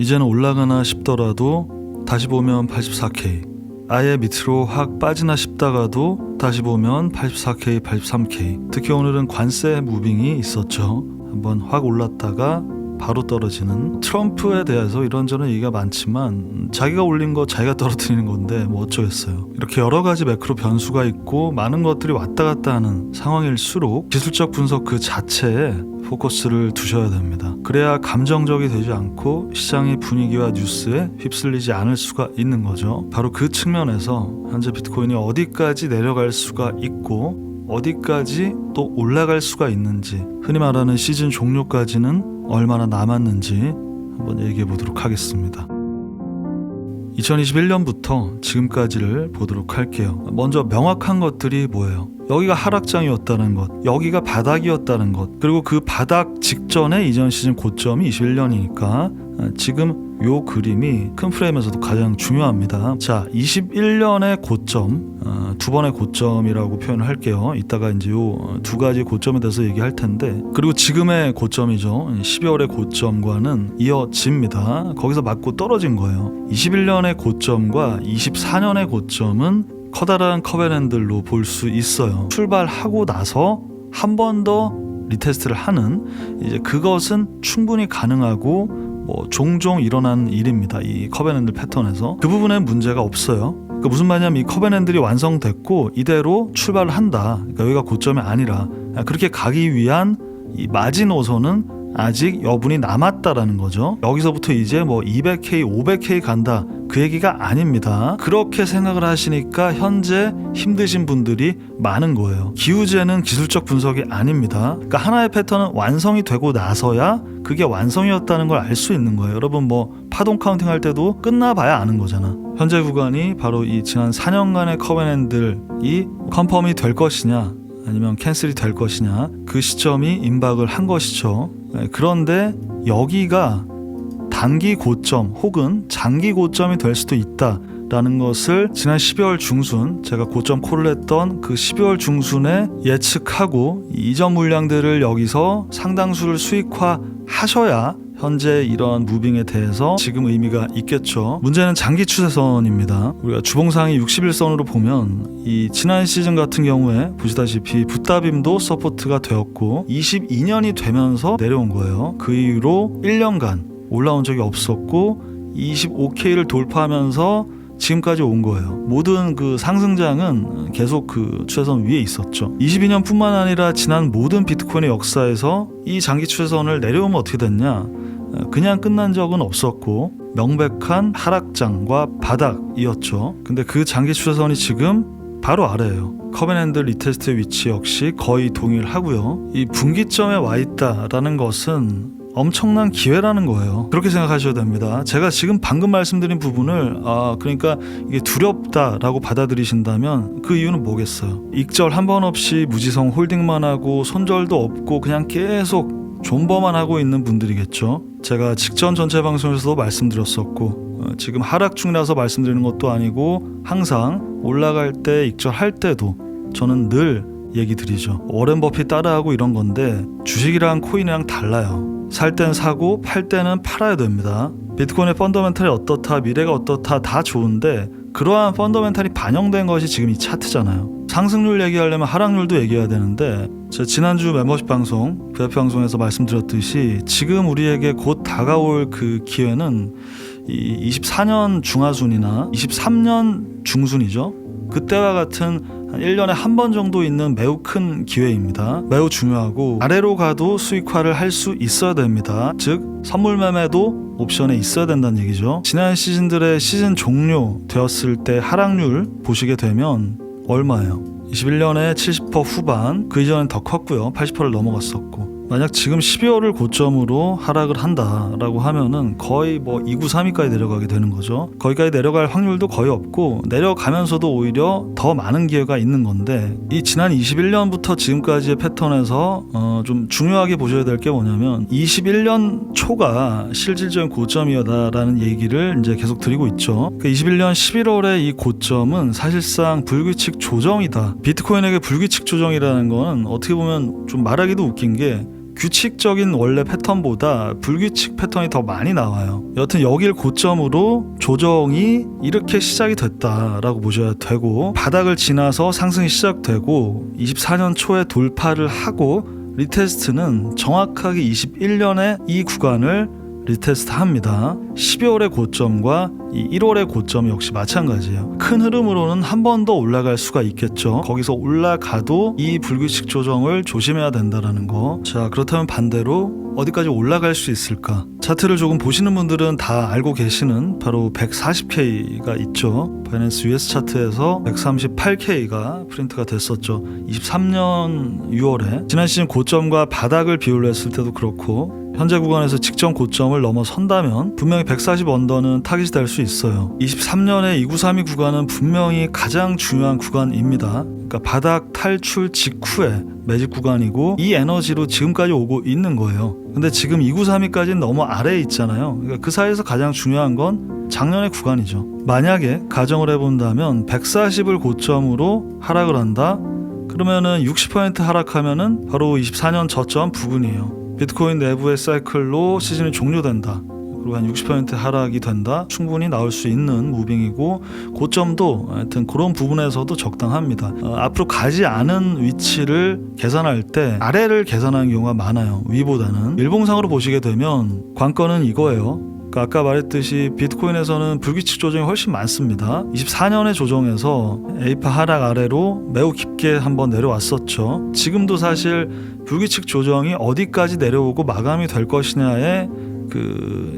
이제는 올라가나 싶더라도 다시 보면 84K, 아예 밑으로 확 빠지나 싶다가도 다시 보면 84K, 83K. 특히 오늘은 관세 무빙이 있었죠. 한번 확 올랐다가 바로 떨어지는. 트럼프에 대해서 이런저런 얘기가 많지만 자기가 올린 거 자기가 떨어뜨리는 건데 뭐 어쩌겠어요. 이렇게 여러 가지 매크로 변수가 있고 많은 것들이 왔다 갔다 하는 상황일수록 기술적 분석 그 자체에 포커스를 두셔야 됩니다. 그래야 감정적이 되지 않고 시장의 분위기와 뉴스에 휩쓸리지 않을 수가 있는 거죠. 바로 그 측면에서 현재 비트코인이 어디까지 내려갈 수가 있고 어디까지 또 올라갈 수가 있는지, 흔히 말하는 시즌 종료까지는 얼마나 남았는지 한번 얘기해 보도록 하겠습니다. 2021년부터 지금까지를 보도록 할게요. 먼저 명확한 것들이 뭐예요? 여기가 하락장이었다는 것, 여기가 바닥이었다는 것, 그리고 그 바닥 직전에 이전 시즌 고점이 21년이니까 지금 요 그림이 큰 프레임에서도 가장 중요합니다. 자, 21년의 고점, 두 번의 고점이라고 표현을 할게요. 이따가 이제 요 두 가지 고점에 대해서 얘기할 텐데, 그리고 지금의 고점이죠. 12월의 고점과는 이어집니다. 거기서 맞고 떨어진 거예요. 21년의 고점과 24년의 고점은 커다란 커벤앤들로 볼 수 있어요. 출발하고 나서 한 번 더 리테스트를 하는, 이제 그것은 충분히 가능하고 종종 일어나는 일입니다. 이 커벤앤들 패턴에서 그 부분에 문제가 없어요. 그러니까 무슨 말이냐면 이 커벤앤들이 완성됐고 이대로 출발을 한다. 그러니까 여기가 고점이 아니라 그렇게 가기 위한 이 마지노선은 아직 여분이 남았다라는 거죠. 여기서부터 이제 200K, 500K 간다, 그 얘기가 아닙니다. 그렇게 생각을 하시니까 현재 힘드신 분들이 많은 거예요. 기우제는 기술적 분석이 아닙니다. 그러니까 하나의 패턴은 완성이 되고 나서야 그게 완성이었다는 걸 알 수 있는 거예요. 여러분 파동 카운팅 할 때도 끝나봐야 아는 거잖아. 현재 구간이 바로 이 지난 4년간의 커벤앤들이 컨펌이 될 것이냐 아니면 캔슬이 될 것이냐, 그 시점이 임박을 한 것이죠. 그런데 여기가 단기 고점 혹은 장기 고점이 될 수도 있다라는 것을 지난 12월 중순 제가 고점 콜을 했던 그 12월 중순에 예측하고 이전 물량들을 여기서 상당수를 수익화하셔야 현재 이러한 무빙에 대해서 지금 의미가 있겠죠. 문제는 장기 추세선입니다. 우리가 주봉상이 61선으로 보면 이 지난 시즌 같은 경우에 보시다시피 붓다빔도 서포트가 되었고 22년이 되면서 내려온 거예요. 그 이후로 1년간 올라온 적이 없었고 25K를 돌파하면서 지금까지 온 거예요. 모든 그 상승장은 계속 그 추세선 위에 있었죠. 22년뿐만 아니라 지난 모든 비트코인의 역사에서 이 장기 추세선을 내려오면 어떻게 됐냐? 그냥 끝난 적은 없었고 명백한 하락장과 바닥이었죠. 근데 그 장기 추세선이 지금 바로 아래예요. 커벤앤들 리테스트 위치 역시 거의 동일하고요. 이 분기점에 와 있다라는 것은 엄청난 기회라는 거예요. 그렇게 생각하셔야 됩니다. 제가 지금 방금 말씀드린 부분을 그러니까 이게 두렵다라고 받아들이신다면 그 이유는 뭐겠어요? 익절 한 번 없이 무지성 홀딩만 하고 손절도 없고 그냥 계속 존버만 하고 있는 분들이겠죠. 제가 직전 전체 방송에서도 말씀드렸었고 지금 하락 중이라서 말씀드리는 것도 아니고 항상 올라갈 때 익절할 때도 저는 늘 얘기 드리죠. 워렌 버핏 따라하고 이런 건데 주식이랑 코인이랑 달라요. 살 땐 사고 팔 때는 팔아야 됩니다. 비트코인의 펀더멘탈이 어떻다, 미래가 어떻다 다 좋은데 그러한 펀더멘탈이 반영된 것이 지금 이 차트잖아요. 상승률 얘기하려면 하락률도 얘기해야 되는데 제가 지난주 멤버십 방송, VIP 방송에서 말씀드렸듯이 지금 우리에게 곧 다가올 그 기회는 이 24년 중하순이나 23년 중순이죠. 그때와 같은 한 1년에 한 번 정도 있는 매우 큰 기회입니다. 매우 중요하고 아래로 가도 수익화를 할 수 있어야 됩니다. 즉 선물 매매도 옵션에 있어야 된다는 얘기죠. 지난 시즌들의 시즌 종료되었을 때 하락률 보시게 되면 얼마예요? 21년에 70% 후반, 그 이전엔 더 컸고요. 80%를 넘어갔었고 만약 지금 12월을 고점으로 하락을 한다라고 하면은 거의 2구 3위까지 내려가게 되는 거죠. 거기까지 내려갈 확률도 거의 없고 내려가면서도 오히려 더 많은 기회가 있는 건데 이 지난 21년부터 지금까지의 패턴에서 좀 중요하게 보셔야 될 게 뭐냐면 21년 초가 실질적인 고점이다라는 얘기를 이제 계속 드리고 있죠. 그러니까 21년 11월의 이 고점은 사실상 불규칙 조정이다. 비트코인에게 불규칙 조정이라는 건 어떻게 보면 좀 말하기도 웃긴 게 규칙적인 원래 패턴보다 불규칙 패턴이 더 많이 나와요. 여튼 여길 고점으로 조정이 이렇게 시작이 됐다라고 보셔야 되고, 바닥을 지나서 상승이 시작되고 24년 초에 돌파를 하고 리테스트는 정확하게 21년에 이 구간을 리테스트 합니다. 12월의 고점과 이 1월의 고점 역시 마찬가지예요. 큰 흐름으로는 한 번 더 올라갈 수가 있겠죠. 거기서 올라가도 이 불규칙 조정을 조심해야 된다는 거. 자, 그렇다면 반대로 어디까지 올라갈 수 있을까? 차트를 조금 보시는 분들은 다 알고 계시는 바로 140K가 있죠. 바이낸스 US 차트에서 138K가 프린트가 됐었죠. 23년 6월에 지난 시즌 고점과 바닥을 비교를 했을 때도 그렇고, 현재 구간에서 직전 고점을 넘어선다면 분명히 140 언더는 타깃이 될 수 있어요. 23년의 2932 구간은 분명히 가장 중요한 구간입니다. 그러니까 바닥 탈출 직후에 매집 구간이고, 이 에너지로 지금까지 오고 있는 거예요. 근데 지금 2932까지는 너무 아래에 있잖아요. 그러니까 그 사이에서 가장 중요한 건 작년의 구간이죠. 만약에 가정을 해본다면 140을 고점으로 하락을 한다? 그러면은 60% 하락하면은 바로 24년 저점 부근이에요. 비트코인 내부의 사이클로 시즌이 종료된다. 그리고 한 60% 하락이 된다. 충분히 나올 수 있는 무빙이고, 고점도 하여튼 그런 부분에서도 적당합니다. 앞으로 가지 않은 위치를 계산할 때 아래를 계산하는 경우가 많아요. 위보다는. 일봉상으로 보시게 되면 관건은 이거예요. 그러니까 아까 말했듯이 비트코인에서는 불규칙 조정이 훨씬 많습니다. 24년의 조정에서 에이파 하락 아래로 매우 깊게 한번 내려왔었죠. 지금도 사실 불규칙 조정이 어디까지 내려오고 마감이 될 것이냐의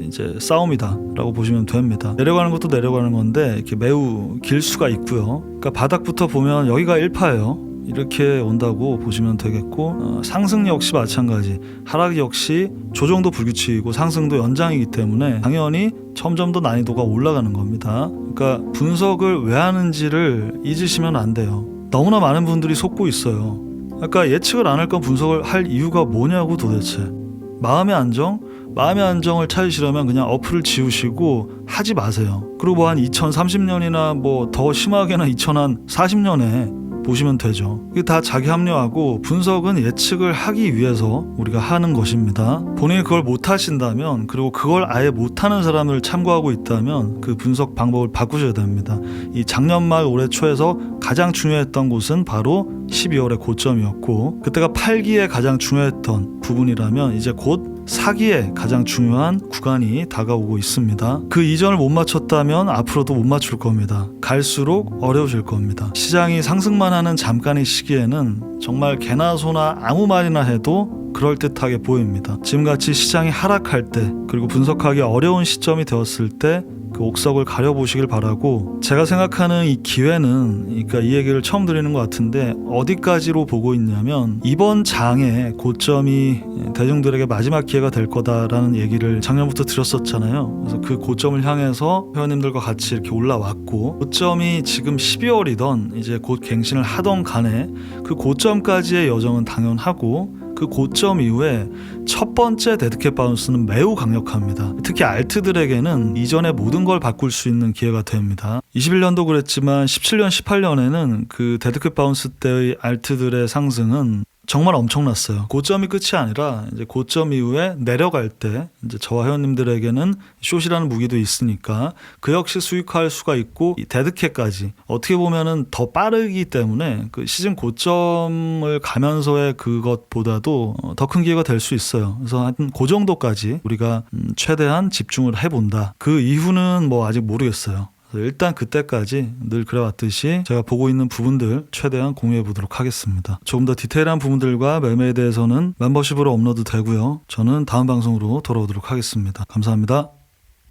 이제 싸움이다라고 보시면 됩니다. 내려가는 것도 내려가는 건데 이렇게 매우 길 수가 있고요. 그러니까 바닥부터 보면 여기가 1파예요. 이렇게 온다고 보시면 되겠고, 상승 역시 마찬가지. 하락 역시 조정도 불규칙이고 상승도 연장이기 때문에 당연히 점점 더 난이도가 올라가는 겁니다. 그러니까 분석을 왜 하는지를 잊으시면 안 돼요. 너무나 많은 분들이 속고 있어요. 그러니까 예측을 안 할 건 분석을 할 이유가 뭐냐고 도대체. 마음의 안정을 찾으시려면 그냥 어플을 지우시고 하지 마세요. 그리고 뭐 한 2030년이나 뭐 더 심하게는 2040년에 보시면 되죠. 이게 다 자기 합리화하고, 분석은 예측을 하기 위해서 우리가 하는 것입니다. 본인이 그걸 못 하신다면, 그리고 그걸 아예 못하는 사람을 참고하고 있다면 그 분석 방법을 바꾸셔야 됩니다. 이 작년 말 올해 초에서 가장 중요했던 곳은 바로 12월의 고점이었고, 그때가 팔기에 가장 중요했던 부분이라면 이제 곧 사기에 가장 중요한 구간이 다가오고 있습니다. 그 이전을 못 맞췄다면 앞으로도 못 맞출 겁니다. 갈수록 어려워질 겁니다. 시장이 상승만 하는 잠깐의 시기에는 정말 개나 소나 아무 말이나 해도 그럴듯하게 보입니다. 지금같이 시장이 하락할 때, 그리고 분석하기 어려운 시점이 되었을 때 그 옥석을 가려보시길 바라고, 제가 생각하는 이 기회는, 그러니까 이 얘기를 처음 드리는 것 같은데 어디까지로 보고 있냐면, 이번 장의 고점이 대중들에게 마지막 기회가 될 거다라는 얘기를 작년부터 드렸었잖아요. 그래서 그 고점을 향해서 회원님들과 같이 이렇게 올라왔고, 고점이 지금 12월이던 이제 곧 갱신을 하던 간에 그 고점까지의 여정은 당연하고, 그 고점 이후에 첫 번째 데드캣 바운스는 매우 강력합니다. 특히 알트들에게는 이전의 모든 걸 바꿀 수 있는 기회가 됩니다. 21년도 그랬지만 17년, 18년에는 그 데드캣 바운스 때의 알트들의 상승은 정말 엄청났어요. 고점이 끝이 아니라 이제 고점 이후에 내려갈 때 이제 저와 회원님들에게는 숏이라는 무기도 있으니까 그 역시 수익화할 수가 있고, 이 데드캣까지 어떻게 보면은 더 빠르기 때문에 그 시즌 고점을 가면서의 그것보다도 더 큰 기회가 될 수 있어요. 그래서 한 그 정도까지 우리가 최대한 집중을 해본다. 그 이후는 뭐 아직 모르겠어요. 일단 그때까지 늘 그래왔듯이 제가 보고 있는 부분들 최대한 공유해 보도록 하겠습니다. 조금 더 디테일한 부분들과 매매에 대해서는 멤버십으로 업로드 되고요. 저는 다음 방송으로 돌아오도록 하겠습니다. 감사합니다.